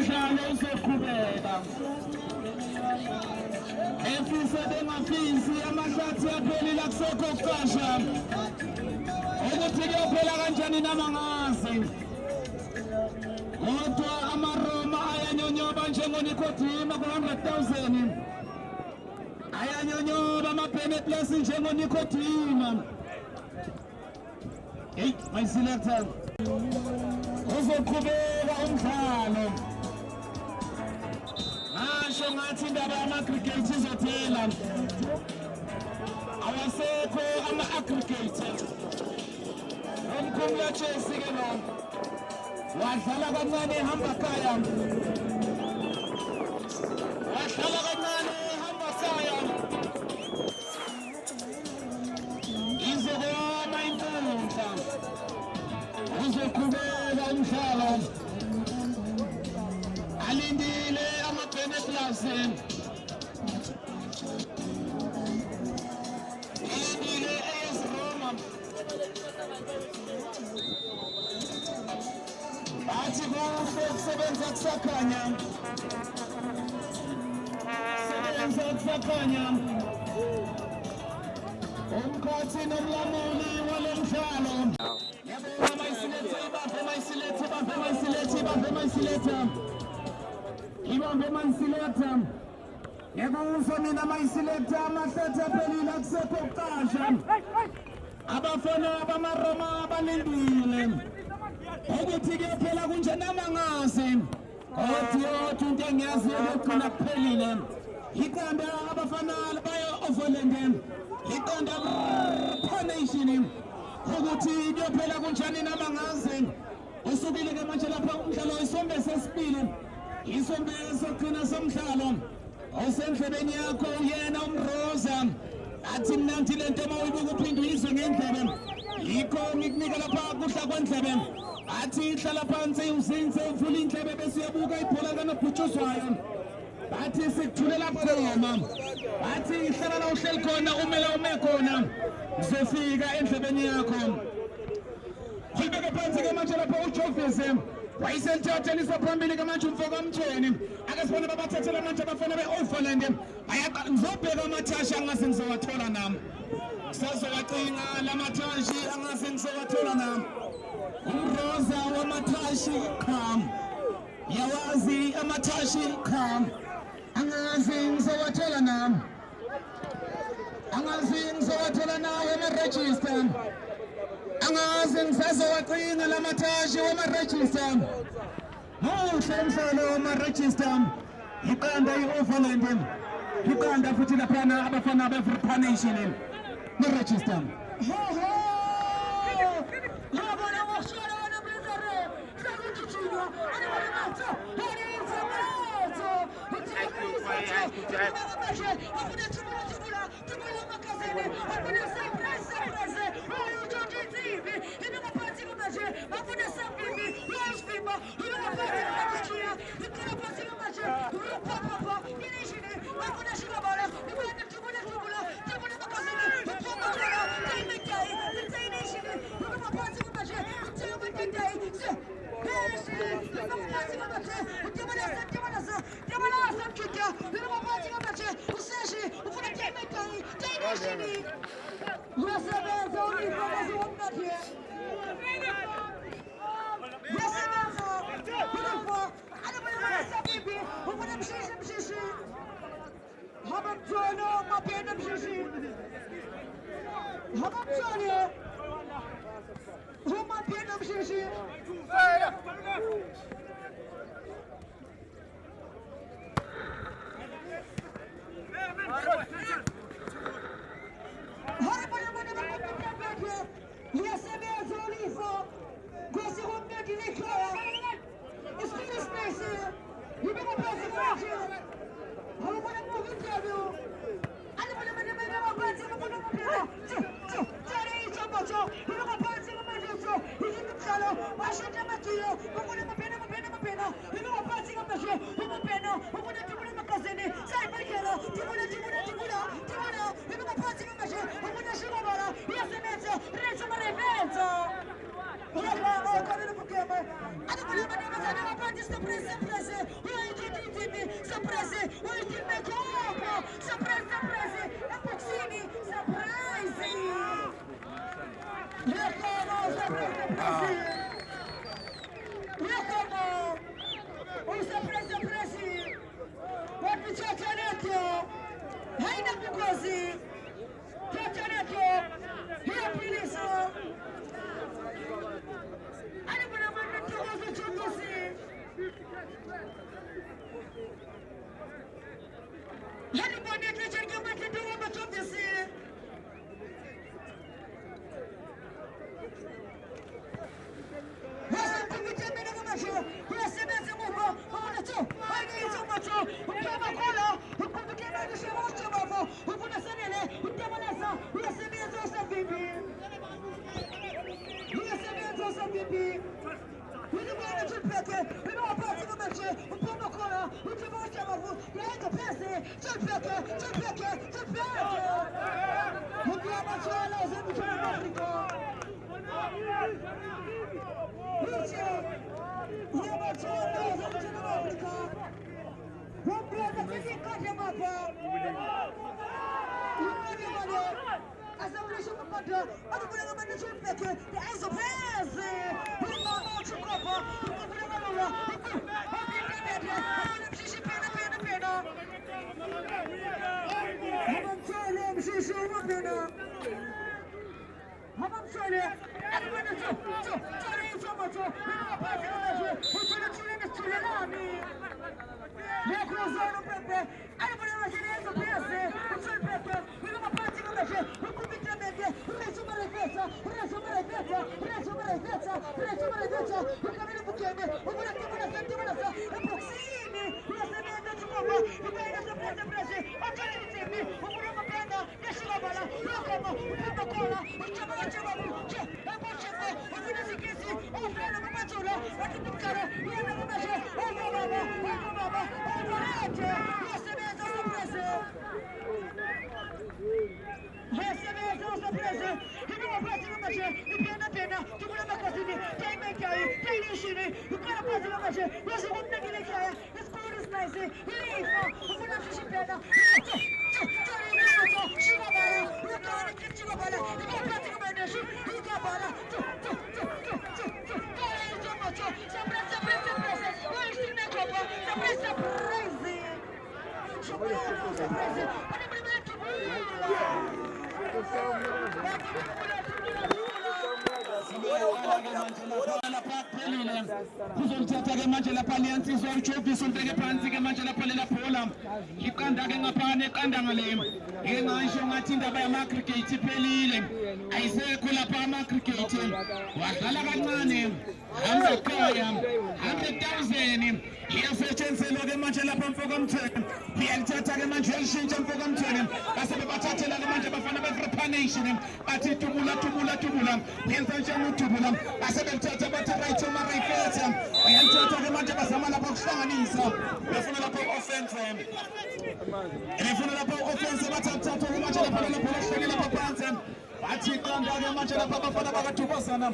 umdlalo uzoqhubeka. Efisa bengafisi amahlathi yaphelile akusekho ukuqasha. Ukuthi kuyophela kanjani namangazi. Kodwa amaRoma ayanyonyoba njengonikodima ku-100,000. Ayanyonyoba ama-Bennett Plus njengonikodima. Hey, my selector. Uzoqhubeka umdlalo. Ngasho ngathi indaba yama-aggregate izophela. Awasekho ama-aggregate. Umkhumula Chelsea ke lo. Wadlala kancane ehamba khaya. Wadlala kancane ehamba khaya. Izokoma inkundla. Uzoqhubeka umdlalo. Alindile ama-Bennett Plus. Alindile AS Roma. Bathi kuhle kusebenza kusakhanya. Kusebenza kusakhanya. Umkhathi nomlamuli walo mdlalo. Yabona mayisilete ibambe mayisilete ibambe mayisilete ibambe mayisilete. Ibambe mayisilete. Yekuzwa mina mayisilete amahlathi aphelile akusekho ukuqasha. Abafana bamaRoma balindile. Ukuthi kuyophela kunje namangazi. Kodwa into engiyaziyo ukugcina kuphelile. Iqanda abafana bayo-overland. Iqanda Nation. Ukuthi kuyophela kunjani namangazi. Usukile-ke manje lapha umdlalo isombe sesibili. Isombe sokugcina somdlalo. Osendlebeni yakho uyena uMroza. Athi mnanti lento mawuyibuka uphinde uyizwe ngendlebe. Yikho ngikunika lapha kuhla kwendlebe. Athi hlala phansi uzinze uvula indlebe bese uyabuka ibhola kanobhutshuzwayo. Bathi sikuthulela khona. Bathi hlala la uhleli khona umela ume khona. Uzofika endlebeni yakho. Phibeke phansi ke manje lapha uJovisi. Wayisentathelisa phambili ke manje umfoko kamthweni. Akasibona babathathela manje abafana be-Overland. Ngizobheka amathashi angase ngizowathola nami. Sazowacinga lamathashi angase ngizowathola nami. Umroza wamathashi kham. Yawazi amathashi kham. Angazi ngizowathola nami. Angazi ngizowathola nawe ema-register. Angazi ngisazowacinga lamathashi wama-register. Muhle umhlalo wama-register. Iqanda i-Overland. Iqanda futhi laphana abafana be-Free Nation. Ma-register. kuzolithatha-ke manje lapha liyansizwa ujovisi umbeke phansi-ke manje lapha lela bhola iqanda-ke ngaphana eqanda ngale ngengasho ngathi indaba yama-aggregate iphelile ayisekho lapha ama-aggregate wadlala kancane hambekhaya 100,000 iyasetshenziselwa-ke manje lapha mfokomthweni uyalithatha-ke manje uyalishintsha mfokomthweni basebe bathathela-ke manje bafana be-repanation bathi tubula yenza njengotubula basebe lithatha bathi right omarayifetha uyalithatha-ke manje bazama lapha ukuhlanganisa befuna lapha u-offense befuna lapha u-offense bathatha-ke manje lapha lelabhola kuhleke lapha phansi bathi iqanda-ke manje lapha abafana bakadubazana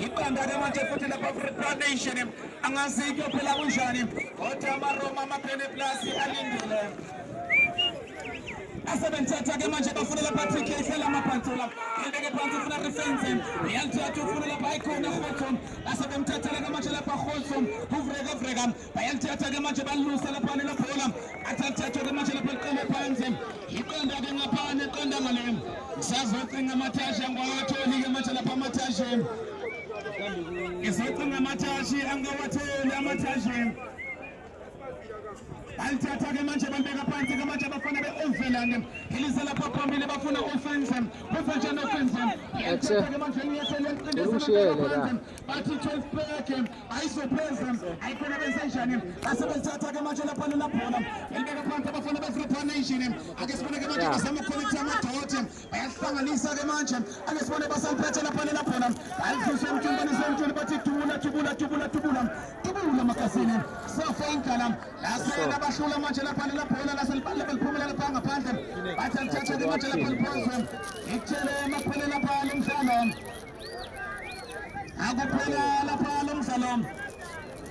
iqanda-ke manje futhi lapha repanation angazikho phela kunjani kodwa amaroma amapleneplasi alindile asebenzatha-ke manje bafunela Patrick ehlela amabhantola elibeke phansi ufuna refense uyalithatha ufuna lapha ayikhona rhotho asebemthatha-ke manje lapha rhotho uvreka bayalithatha-ke manje balusa lapha lela bhola athathathwe-ke manje lapha liqele phansi iqanda-ke ngaphana eqanda ngale ngisazocinga amathashe angwawatholi-ke manje lapha amathashe ngizocinga amathashe angawatholi amathashe alithatha-ke manje bambeka phansi-ke manje abafana be-overland ilize lapha phambili bafuna offense iyalithatha-ke manje liyeseleliqindezela bathi 12 back ayisopheza ayikhona benzenjani basebelithatha-ke manje lapha lela bhola elibeka phansi abafana be-repanation ake sibone-ke manje bazama ukukhonektha amadote bayahlanganisa-ke manje ake sibone basamphethe lapha lela bhola alidluse emthumbanisentshweni bathi tubula makasini safa inkala lasela bahlula manje lapha lela bhola laseliphumelela lapha ngaphandle bathi alithatha-ke manje lapha liphozwe ikuthele emaphele lapha lomdlalo akuphela lapha lomdlalo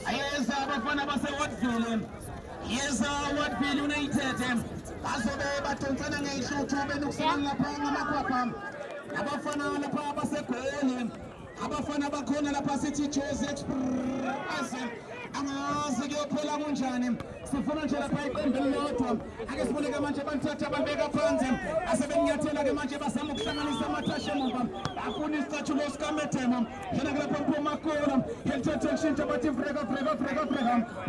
ayeza abafana base-Woodville yeza Woodville United bazobe badonsana ngeyihluthu benukuselela lapha ngamakwapha abafana lapha basegoli abafana bakhona lapha sithi Jose Express angazi kuyophela kunjani sifuna nje lapha iqembu elilodwa ake siboneke manje banthatha bambeka phansi asebenyathela-ke manje bazama ukuhlanganisa amathashe emuva bafuna isicathulo sikamedemo yena kulapha mphumakula elithathe kushintsha bathi vreka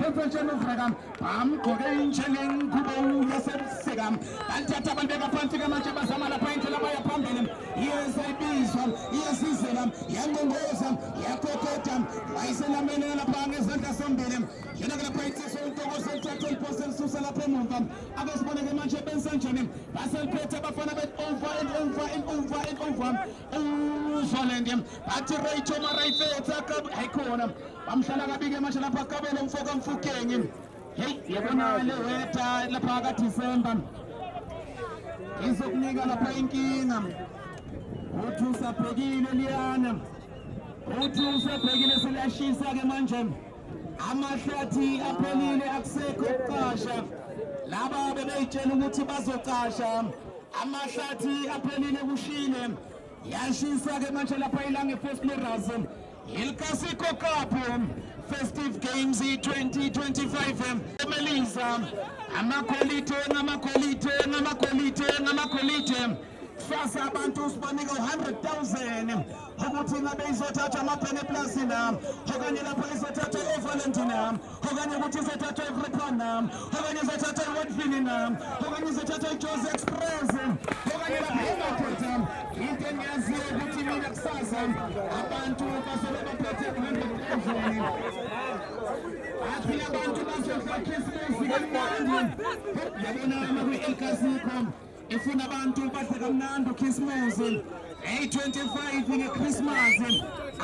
wenza njani uvreka bamgqoke njengengubo yasebusika balithatha bambeka phansi-ke manje bazama lapha indlela baya phambili iyesayibizwa iyesizela yangongoza yakokota wayiselamene lapha ngezandla sombili yena kulapha itshiso untokozo elithatha eliphosa elisusa lapha emuva ake siboneke manje bensanjani baseliphethe abafana over Uzolenge bathi Rachel Marayifetha ayikhona bamhlala kabike manje lapha Kabelo Mfoka Mfukeng hey yabona le weta lapha ka December izokunika lapha inkinga uthi usabhekile liyana uthi usabhekile selashisa ke manje amahlathi aphelile akusekho ukuqasha laba bebeyitshela ukuthi bazocasha amahlathi aphelile kushile yashisa ke manje lapha ilanga first players El Clasico Cup Festive Games 2025 Melisa amakolite sasa abantu sibanika 100,000 ukuthi ngabe izothatha amaphene platinum okanye lapha izothatha eValentina okanye ukuthi izothatha eVrepana okanye izothatha eWatfinina okanye izothatha iJozi Express okanye lapha eMarket into engiyaziyo ukuthi mina kusasa abantu basobe baphethe 100,000 athi abantu bazofaka Christmas kamnandi yabona kwi-El Clasico ifuna abantu badle kamnandi uChristmas 825 ngeChristmas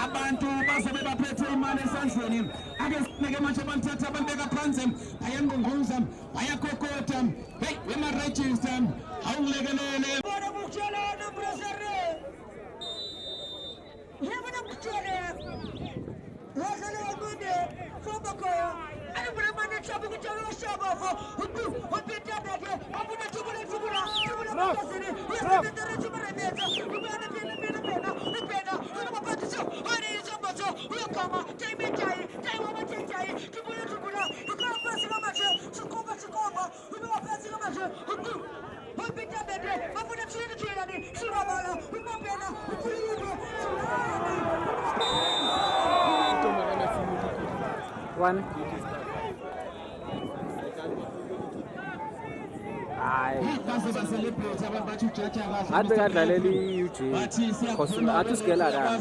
abantu bazobe baphethe imali esandleni ake sineke manje banthatha abanteka phansi bayangqongqoza bayakokota hey wema register awungilekelele bona kutshelana brother yebona kutshelana wazale wabude fobako ani bura mane chabu kutshelana shabafo upita beke abuna tubula bakasini yasebenzele tubula meza ubana pena una mapatiso ani izombazo uyakama time wama time tubula ukapasi kamaje sikomba unapasi kamaje upita beke abuna tshilani shirabala umapena ukulilo one. Ade kadlaleli UJ athi sigela kahle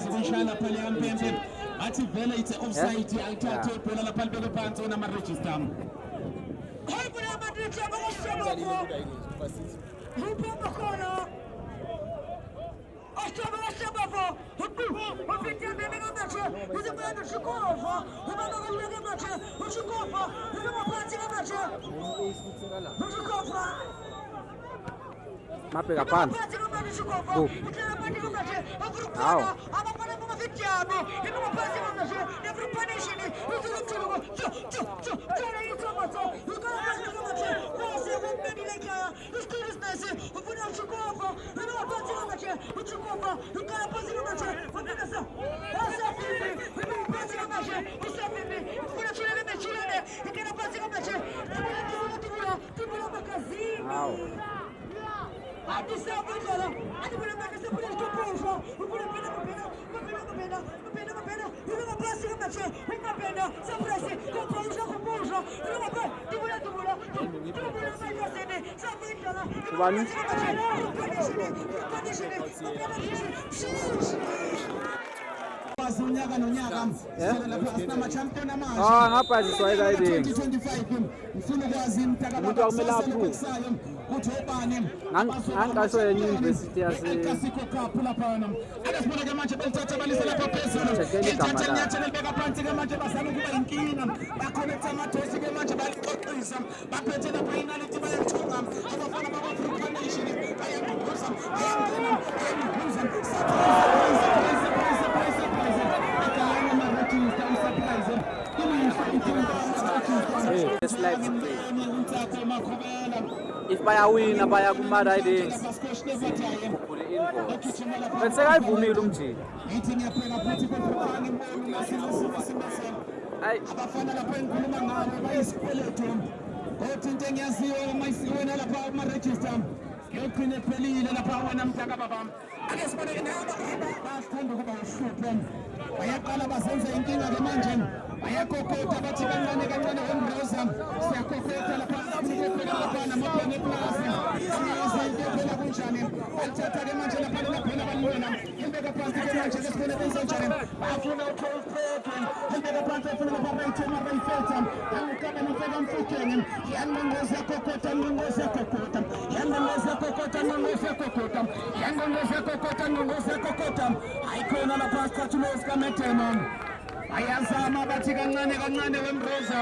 athi vele it's offside alithathe ibhola lapha libeke phansi ona register hayi kuna amadricha bakashebako upomba khona Ashtabafo, upita bebe kamache, uzibana shikova, ubana kaleke mache, ushikova, uzibapati kamache, ushikova. Mapega pan. Go. unyaka nonyaka lapha asina champion amasha ngapha ziswayela iding 2025 ngifuna ukwazi imtaka umuntu akumele aphume ukuthi obani ngangaso yenye university El Clasico Cup lapha ake sibone ke manje belithatha balise lapha phezulu ithatha inyathelo libeka phansi ke manje bazama ukuba inkinga bakhonetha amadosi ke manje baliqoqisa baphethe lapha inaliti bayachunga abafana bakwa Nation bayangqoza if bayawina baya kuma-ridings ukhuphule invoice bese kayivumile umjini hayi abafana lapha engikhuluma ngabo bayisikweletu kodwa into engiyaziyo mayisiwena lapha kuma-register yogcina ephelile lapha wena mtaka baba ake sibone bayathanda ukuba uhluphe bayaqala bazenza inkinga-ke manje bayakokota bathi kancane wemroza siyakokota lapha lapha namaphone eplasi angazi into ephela kunjani balithatha-ke manje lapha laphela balibona imbeka phansi-ke manje ke sibone benzenjani bafuna uprofeto imbeka phansi efuna lapha bayithema bayifetha angikabe nifeka mfukeni yanqonqoza yakokota nqonqoza yakokota yanqonqoza yakokota nqonqoza yakokota yanqonqoza yakokota nqonqoza yakokota ayikhona lapha sicathulo sikametemo ayazama bathi kancane wemroza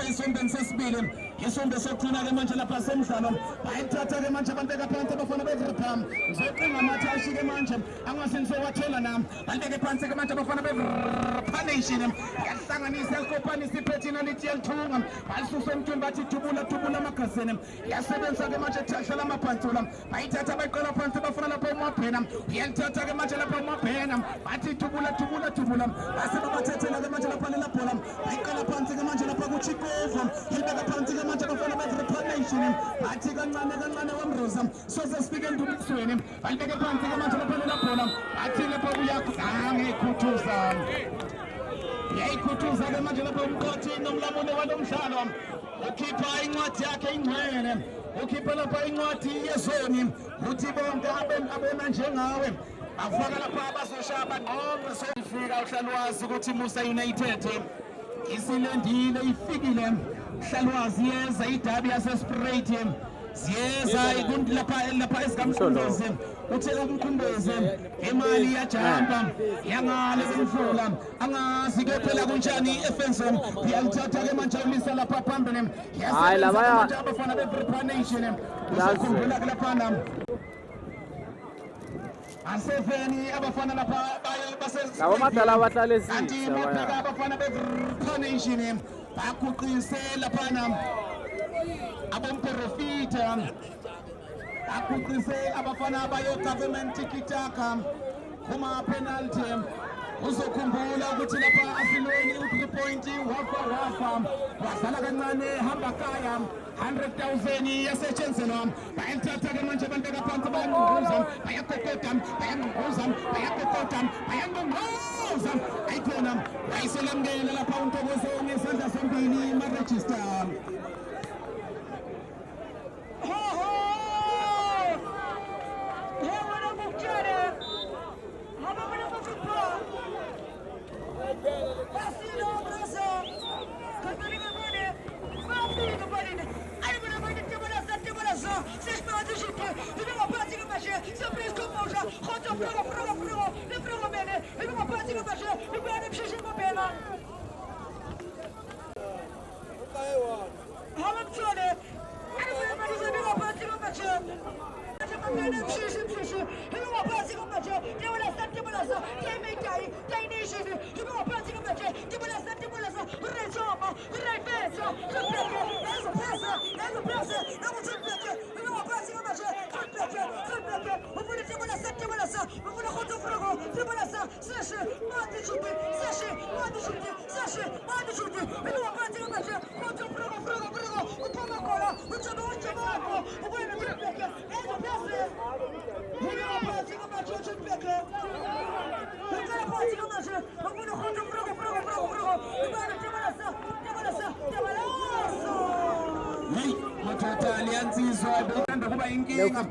esombeni sesibili isonto sokugcina-ke manje lapha semdlalo bayithatha-ke manje abanteka phansi abafana bevripam ngizoqinga amathi-ke manje angase ngisowathola nami banteke phansi-ke manje abafana bevrpanation yahlanganisa yalikopanisa iphethina lithi yalithunga balisusa emntwini bathi tubula amagazini yasebenza-ke manje hlala amabhantula bayithatha bayiqela phansi abafana lapha umabhena uyalithatha-ke manje lapha umabhena bathi tubula base babathathela-ke manje lapha lela bhola bayiqela phansi-ke manje lapha kuchikova ilibeka phansi-ke manje abafana bevrpanation bathi kancane wamroza soze sifike endubisweni balibeke phansi-ke manje lapha lela bhola bathi lapha uyakhuthuza yayikhuthuza-ke manje lapha umqothi nomlamuli walo mdlalo ukhipha incwadi yakhe ingcwele ukhipha lapha incwadi yezoni uthi bonke abona njengawe afaka lapha abazoshaya ngqongqo sofika uhlalwazi ukuthi Musa United isilendile ifikile uhlalwazi yeza idabi yaseSprite siyeza lapha esikamkhumbezi uthela umkhumbezi imali yajamba yangale kumfula angazi ke phela kunjani iFNSM uyalithatha-ke manje ulisa lapha phambili hayi labaya abafana bepreparation uzokhumbula-ke laphana aseveni abafana lapha labo madala abahlala kanti ezisa mabheka abafana bepreparation baguqise laphana abomprofita baguqise abafana abayo-government tikitaka kuma-penalty uzokhumbula ukuthi lapha asilweni u-3 point wafa wadlala kancane hamba kaya 100,000 yasetshenzelwa bayalithatha-ke manje banteka phansi bayangqongqoza ayikhona wayiselamukela lapha untokozo ngesandla sombili imarejista mathatha liyansizwa bekuthanda kuba inkinga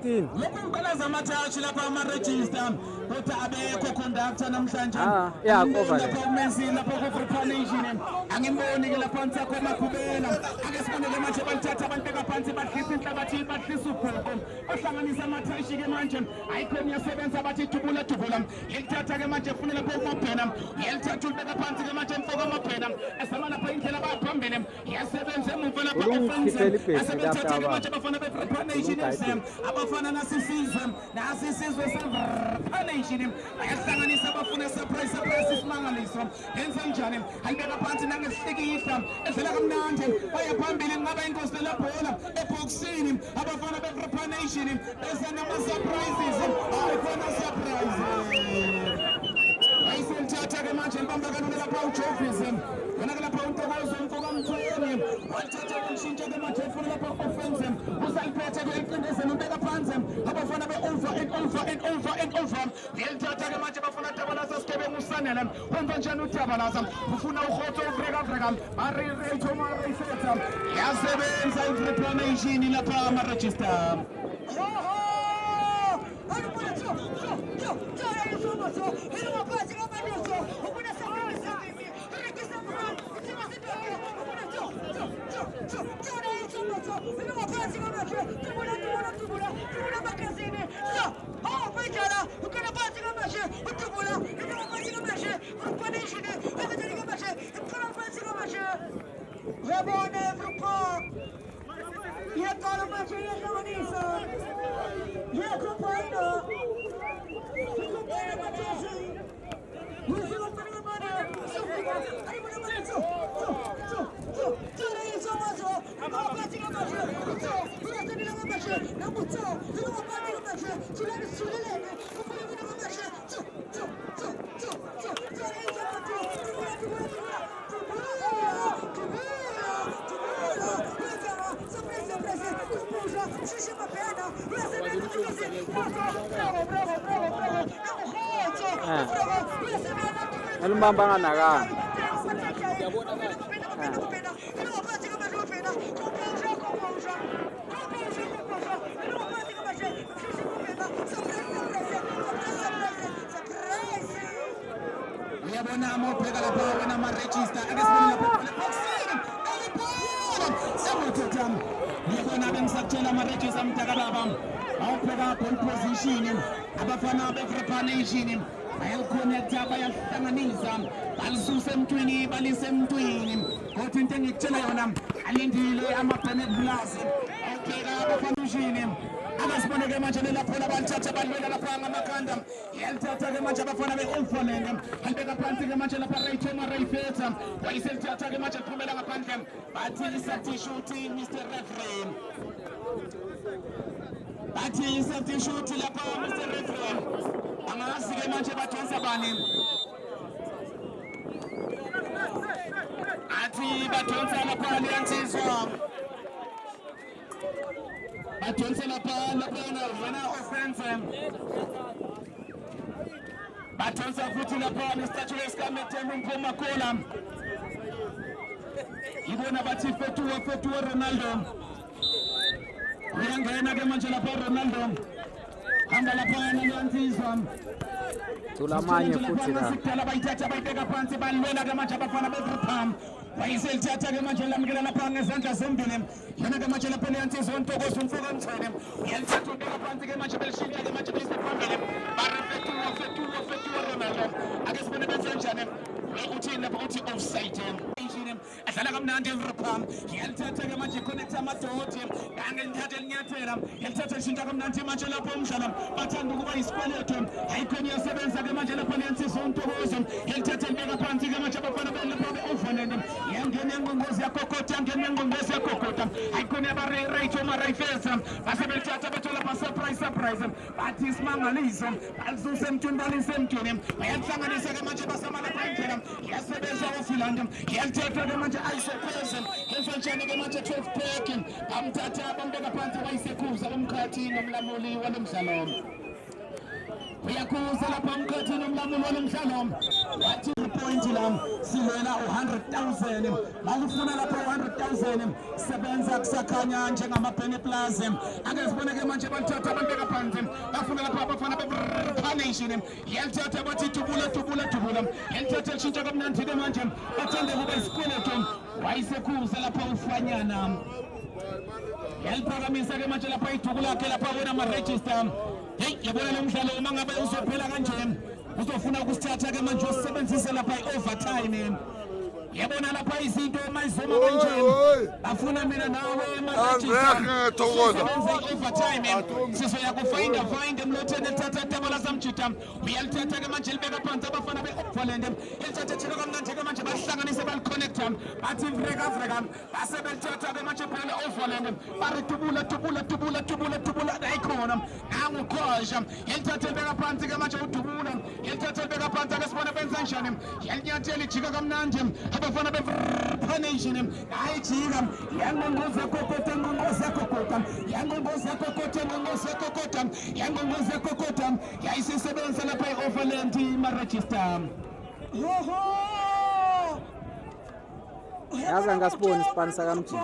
lokhu ngiqalaza amathashi lapha amarejista kodwa abekho conductor namhlanje lapha umenzile lapha ku-preparation angimboni-ke laphansi akho emakhubela ake sibonele manje balithatha abanteka phansi badlisa inhlabathi badlisa ubhuqu bahlanganisa amathashi-ke manje ayikhona iyasebenza bathi dubula yelithatha-ke manje fune lapha umabhena yelithatha ulibeka phansi-ke manje mfoka amabhena esaba lapha indlela bayaphambili iyasebenza emuva lapha asebethatha-ke manje abafana be-preparation abafana nasisizwe se-preparation bayahlanganisa abafuna surprise isimangaliso yenza njani ayibeka phansi nangesihlikihla edlela kamnandi baya phambili ngaba inkosi lelabhola ebhokisini abafana be-preparation beza nama-surprises ayikhona surprise ayiselithatha-ke manje libambakane lapha ujovisi khona-ke lapha untokozo mfoka mthweni walithatha ukushintsha-ke manje efuna lapha offense usaliphethe-ke elicindezeni ubeka phansi abafana be-over uyelithatha-ke manje bafuna utabalasa sigebengu usanele wenza njani utabalasa ufuna urhoto uvreka maresetha yasebenza i-preparation lapha amarejista Yekala macho yakamanisa. Yekupaina. Yekupaina machozi. Yekupaina mana. Sofika. Alimuna mana. Hizo macho. Napatika macho. Unatabila macho. Namuto. Unapatika macho. Chilani sulelene. Kupulivina macho. Elumbamba nganaka. Uyabona amobheka lapha wena ama-register akesibona lapha boxing semothetha uyabona bengisakutshela ama-register mntakababa awubheka ball position abafana be-preparation bayalikhonekta bayahlanganisa balisusa emntwini balise emntwini kodwa into engikutshela yona alindile ama-benet plus awubheka abafana akasiboneke manje lapho abalithatha balibeka lapha ngamakhanda yalithatha-ke manje abafana be-Overland alibeka phansi-ke manje lapha Raytoma Rayfeta wayiselithatha-ke manje liphumela ngaphandle bathi isatishuti Mr. Referee bathi isatishuti lapha Mr. Referee angazi-ke manje badonsa bani athi badonsa lapha liyansizwa badonsa lapha wena offense badonsa futhi lapha nestatue esikaMethembu Mphomakhola ibona bathi fetuwa Ronaldo uyangena-ke manje lapha Ronaldo hamba lapha naliyansizwa Tulamanye futhi la. sikudala bayithatha bayibeka phansi balwela-ke manje abafana be-Vripam wayiselithatha-ke manje lamukela lapha ngezandla zombili yona-ke manje lapha liyansizwa uNtokozo umfoka Mthweni uyalithatha ubeka phansi-ke manje belishintsha-ke manje belise phambili barefetuwa Ronaldo ake sibone benze njani ukuthi lapha uthi offside adlala kamnandi eVripam yalithatha-ke manje connecta amadoti kange lithatha elinyathela yalithatha lishintsha kamnandi manje lapho umdlalo bathanda ukuba yisikweleto ayikhona iyasebenza-ke manje lapho liyansizwa uNtokozo yalithatha libeka phansi-ke manje abafana belapha be-Overland yangena engqongozi yakokota ayikhona yabaRaytoma Rayfeta base belithatha bethola surprise bathi isimangaliso balisusa emntwini balise emntwini bayalihlanganisa-ke manje basamalapha indlela yasebenza oFinland yalithatha-ke manje ayisephezu emfanshane-ke manje 12 pack bamthatha bambeka phansi bayisekhuza umkhathi nomlamuli walo mdlalo uyakhuza lapha umkhathi nomlamuli walo mdlalo wathi point la silwela 100,000 makufuna lapha 100,000 sebenza kusakhanya njengama-Benet Plus ake siboneke manje balithatha bambeka phansi bafuna lapha abafana be-Nation yalithatha bathi tubula yalithatha lishintsha kamnandi-ke manje bathanda kuba isikweleto wayisekhuza lapha ufanyana yaliphakamisa-ke manje lapha iduku lakhe lapha wena ama-register heyi yabona lo mdlalo uma ngabe uzophela kanje uzofuna ukusithatha-ke manje usebenzise lapha i-overtime yabona lapha izinto mayizoma kanje bafuna mina nawe sebenza i-overtime sizoyakufind emlotheni elithatha itabala samjida uyalithatha-ke manje libeka phansi abafana be-Overland elithatha thina kamnandi-ke manje balihlanganise baliconnecta bathi vreka base belithatha-ke manje phela le-Overland baritubula ayikhona nangukhosha yalithatha libeka phansi-ke manje udubula yalithatha libeka phansi ake sibone benza njani yalinyathela ijika kamnandi abafana be-Nation ayijika yangongoza kokota yayisesebenza lapha i-Overland ima-register Yaza ngasiboni isipani sakamjini.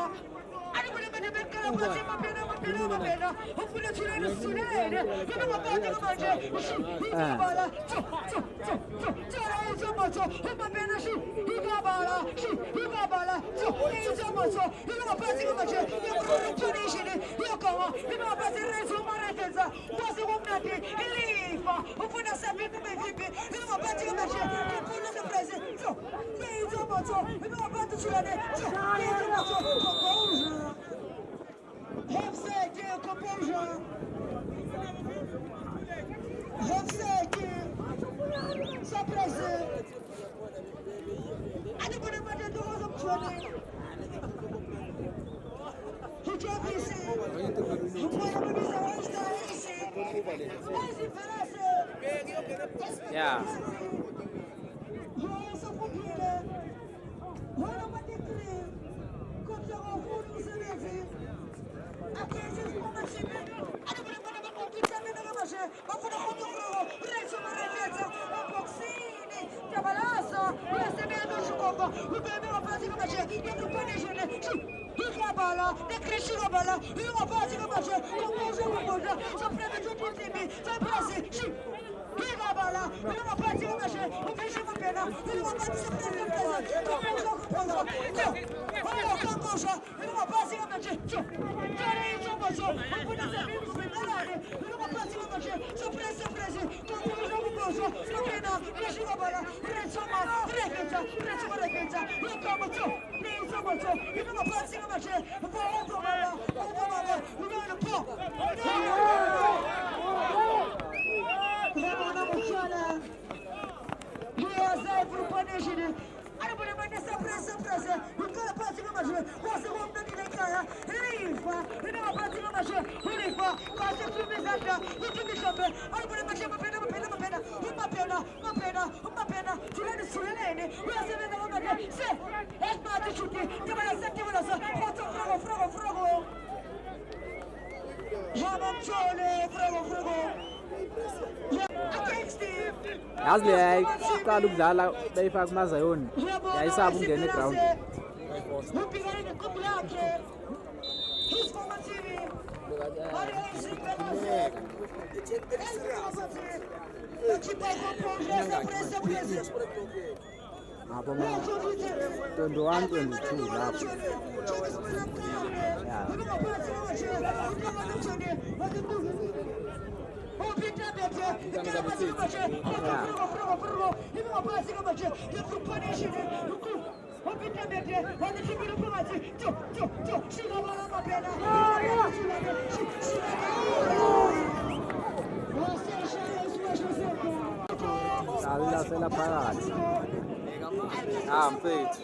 Yeah. Yazi le iqala ukudlala beyifaka kumazayoni yayisaba ungena eground. Abo ma 21 22 lapho. Salila sela phakathi. Mfethu.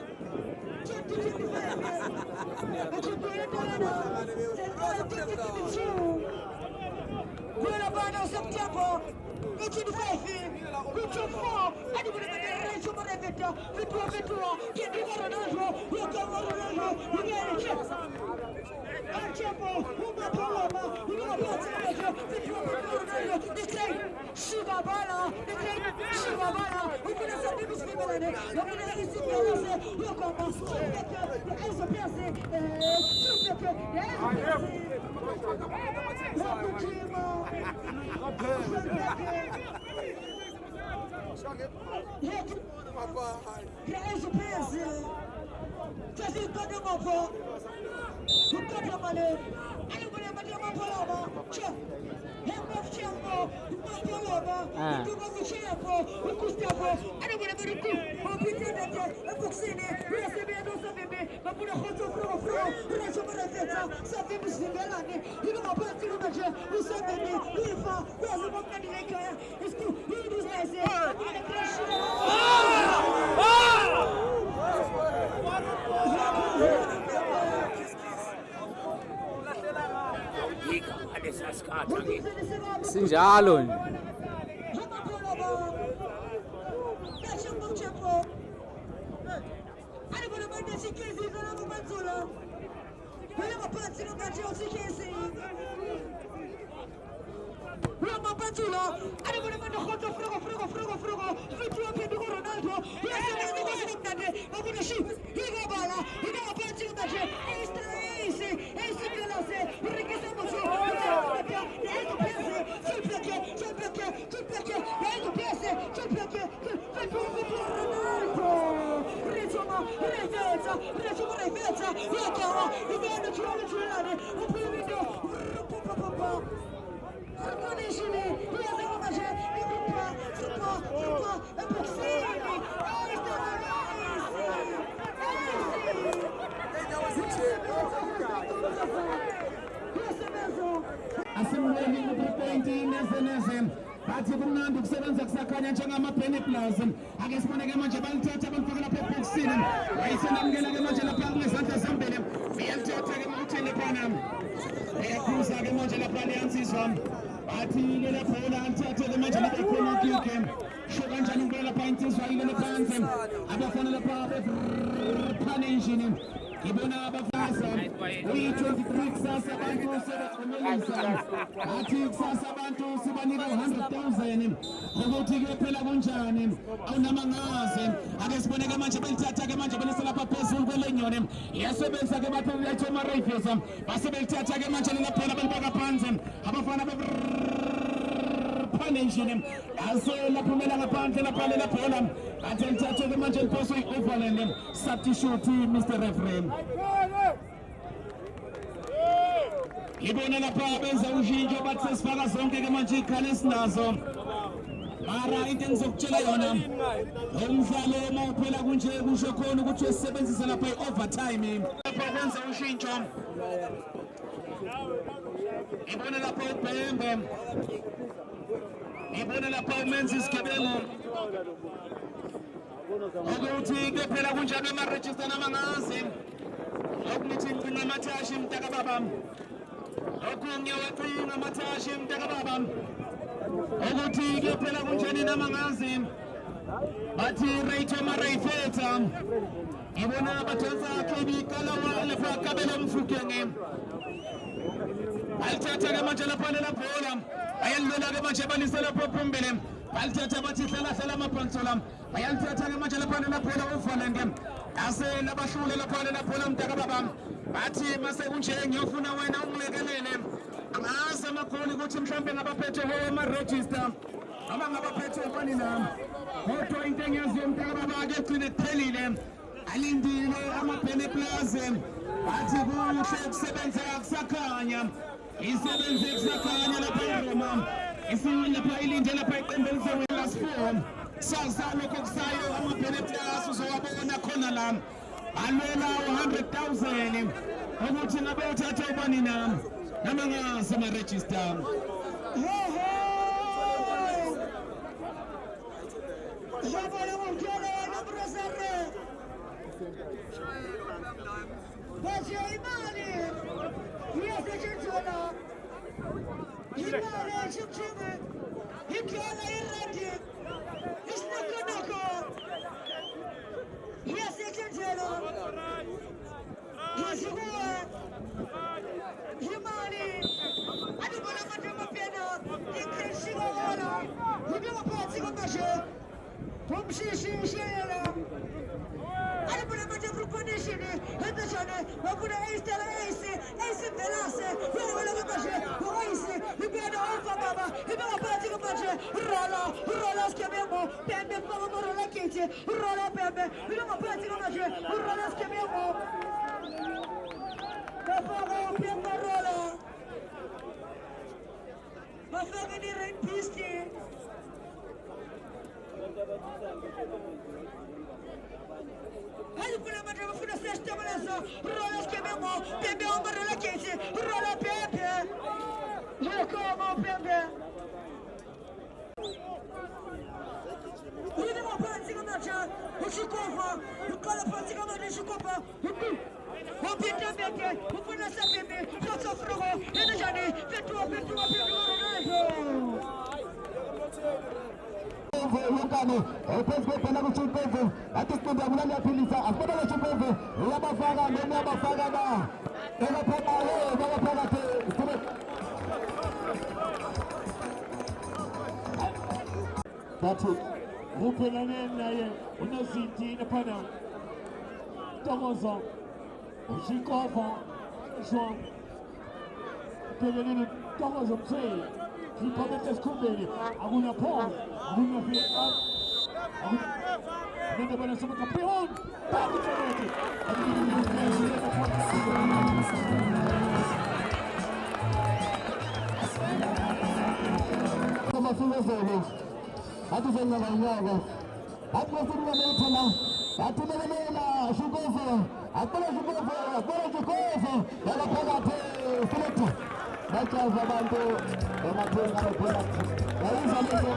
Sinjalo nje. Asimweni ku-point neseneze bathi kumnandi ukusebenza kusakhanya njengama-penny plus. Ake sibone ke manje balithatha balifaka lapha ebhokisini wayisenamukela ke manje lapha kulezandla zambili. iyamthatha-ke makuthini laphana eyakhuza-ke manje laphana yansizwa bathi-ke laphola anthathe-ke manje libe khona kike sho kanjani ngibona lapha insizwa ilele phansi abafana lapha bephane injini ngibona abafaza uyi-23 kusasa abantu sebekhomelisa athi kusasa abantu sibanika 100,000 ukuthi-ke phela kunjani awunamangaze ake siboneke manje belithatha-ke manje beliselapha phezulu kwelenyoni yasebenza-ke baphelaletho ama-rafes base belithatha-ke manje lelaphela belibaka phansi abafana bephane aselaphumela ngaphandle lapha lebhola athi lithathe-ke manje liphoswe i-overland substitute Mr. Referee ibona lapha benza ushintsho bathi sesifaka zonke-ke manje iy'khala esinazo mara into engizokutshela yona umdlalo uma uphela kunje kusho khona ukuthi uyasebenzisa lapha i-overtime lapha kwenza ushintsho ibona lapha uBhembe ibona lapha umenza isigebengu ukuthi-ke phela kunjalo ema-register namangazi okunithi ncinga amathashi mntakababa okunyewecinga amathashi mntakababa ukuthi-ke phela kunjani namangazi bathi rate ama-rayfeta ibona badonsa-ke bikalawa lapha kabela umfukenge alithatha-ke manje lapha lelabhola bayalilela-ke manje balise lapha phambili balithatha bathi hlala amabhansola bayalithatha-ke manje lapha lelabhola uvalende aselabahlule lapha lelabhola mntakababa bathi mase kunje ngiyofuna wena ungilekelele angazi amakholi ukuthi mhlawumbe ngabaphethe ama-register noma ngabaphethe ubani nami kodwa into engiyaziyo mntakababa-ke egcine kuphelile alindile amabhene plaza bathi kuhle kusebenzeka kusakhanya isebenze kusakhanya lapha eRoma lapha ilinde lapha iqembeni se-Winners 4 saza lokho kusayo amabhene plaza uzowabona khona la alwela 100,000 ukuthi ngabe uthatha ubani nami namangazi ama-register Başı imani, yasetçiler, imani çıkçımı, hikâle irrati, isnakınako, yasetçiler, yasıgıva, imani, hadi bana matema pena, ikreşiga ola, hübima patsıga başı, tumşişişeler, hadi bana matema condizioni, attenzione, ma pure Ace veloce, quello che bace, Ace, il piede alfa baba, il piede pratico bace, rola schiamiamo, Pembe, famo rola chieci, rola Pembe, il piede pratico bace, rola schiamiamo, ma famo Pembe rola, ma fa venire in pisti. Hadi kuna madama funa sesta malazo rola skememo Pembe omba rola kesi rola Pembe Yokomo Pembe Uli demo panzika macha Ushikofa Ukala panzika macha Ushikofa Upita beke Upuna sa Pembe Soso frogo Edejani Petua Yokani, phezulu phela kuChimpovu, athi siqinda kulani yaphilisa, asibona leChimpovu, uyabafaka noma uyabafaka na. Ekaphakathi, bakaphakathi, sibe. Bathi uphelane naye unozinti naphana. Tokozo, uShikofa, Shwa. Uphelane Tokozo mzee. Kipamete sikhumbeni, akuna Paul, akuna Philip. Nenda bwana sema kapion. Babu tena. Kama vile zile. Hadi zenga wanyago. Hadi wafunga mtana. Hadi mwana Shikofa. Akala Shikofa, akala Shikofa. Yala phakathi Philip. Bachaza abantu emathenga ephakathi. Yayiza lento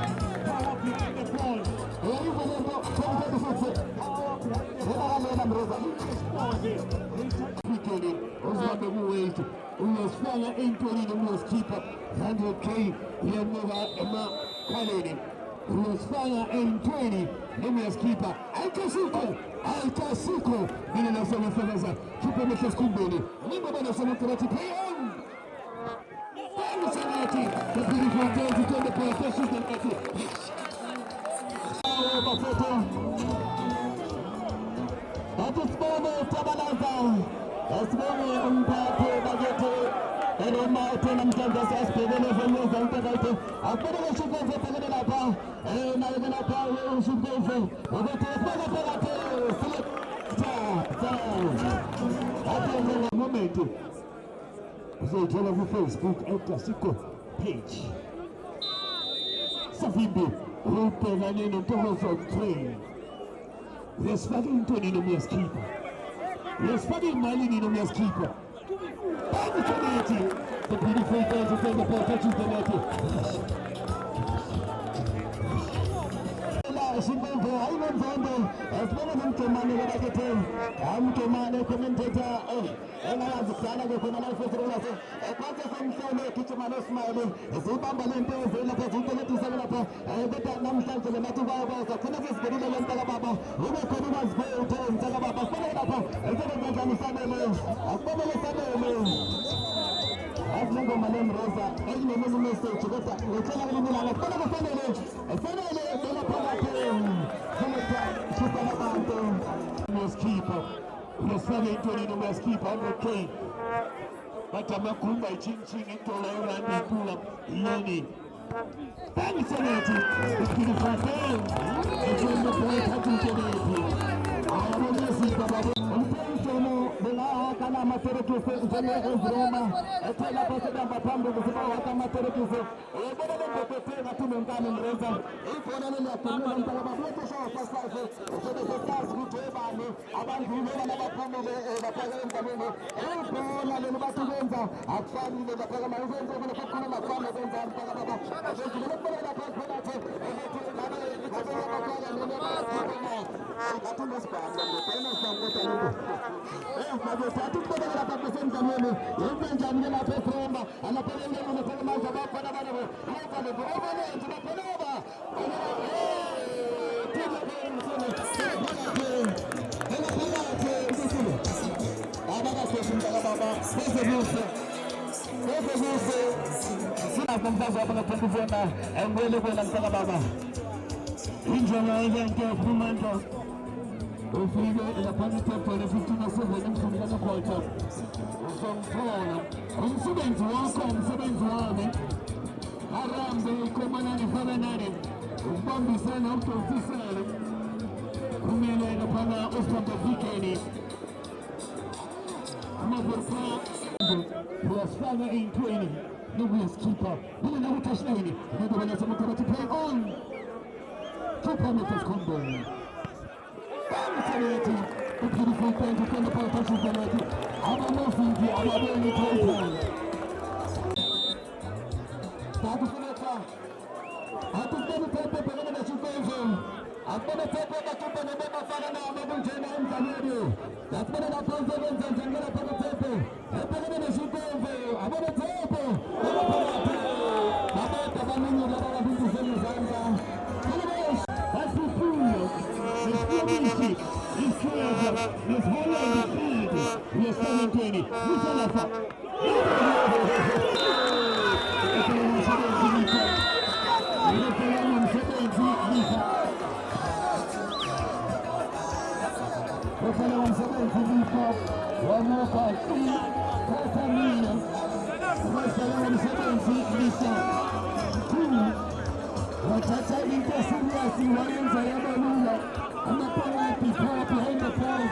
power pick the ball. Yayiza lento komplete futhi. Ela mroza. Pikeli heavyweight uyosifaka entolini uyosikipha 100k uyamuka emakhaleni uyosifaka entweni noma uyasikipha ayikasikho mina nasengasebenza khipha emehlo esikhumbeni nibo banasebenza bathi play on Sanati, the beautiful girl to turn the politicians and Bafoto. That is Bono Tabalaza. That's Bono Umpate Bagete. And on Mountain and Kansas as Pavilion from Los Angeles. I've got a should go for Paganapa. And I'm going to power should go for. Over to Pagapagate. I don't know what moment. So join our Facebook El Clasico page. Savimbi, Rupe Vanino Toros on train. Yes, fucking Tony no Mias keeper. Yes, fucking Malini no Mias keeper. Back to community. The beautiful girls of the protection community. Shimbo, I went on as one of them to money that I get in. I'm to money commentator. And I was the son of the criminal for the last. A part of them so many kitchen man smiling. A super balance is in the position to 7 up. I get that nonsense to the matter about the Kunavis Gorilla and Tagababa. Who will come as go to Tagababa? Follow up. I said that I'm Sunday. I've got a Sunday. I've never my name Rosa. I know no message. We're telling you that I'm going to Sunday. A Sunday. Keeper, the Sunday Tony no must keep 100k. But I'm not going by ching into Laura and Pulam, Loni. Thanks, Sanati. It's beautiful thing. It's in the boy touching community. I am a message, Baba. Bila kana materekese njene Roma etela pesa damba pambo kusibawa kama materekese bora ndio tena tumengana mreza ipo na nini atumia mpaka babuto sawa pasa zote pesa zitobani abantu bana bapambo bapaga mtamene ipo na nini batugenza afani ndio bapaga mazenzo kuna kuna mafano zenza mpaka baba zote ndio bora na pesa zote Magostatu kwa la pakusenza mimi yeye njamile na petromba anapeleka na pale mazaba kwa na bana hapa ni bora ni tunapeleka Ufike lapha tafona futhi nasevele umsungana khona uzongithola umsebenzi wakho umsebenzi wami arambe ikomanani fananani ubambisana ukutofisana kumele lapha osiphambe weekend amavusa wasifaka ey'ntweni nokuyisikipha mina nakutashileni abantu banasema ukuthi play on keep on with this combo. Sanati, the beautiful thing to send the politicians Sanati. I'm a Mosindi, I'm a very close. Start to finish up. I just want to take the beginning of the show. I'm going to take over the company of my father now. I'm going to change my radio. That's what I'm going to do. I'm going to take over. I'm going to show you. I'm going to take over. That's the food. It's Holland, it's 720. Watata intesiriasi waenza ya balula. Unapanga pipa behind the pole.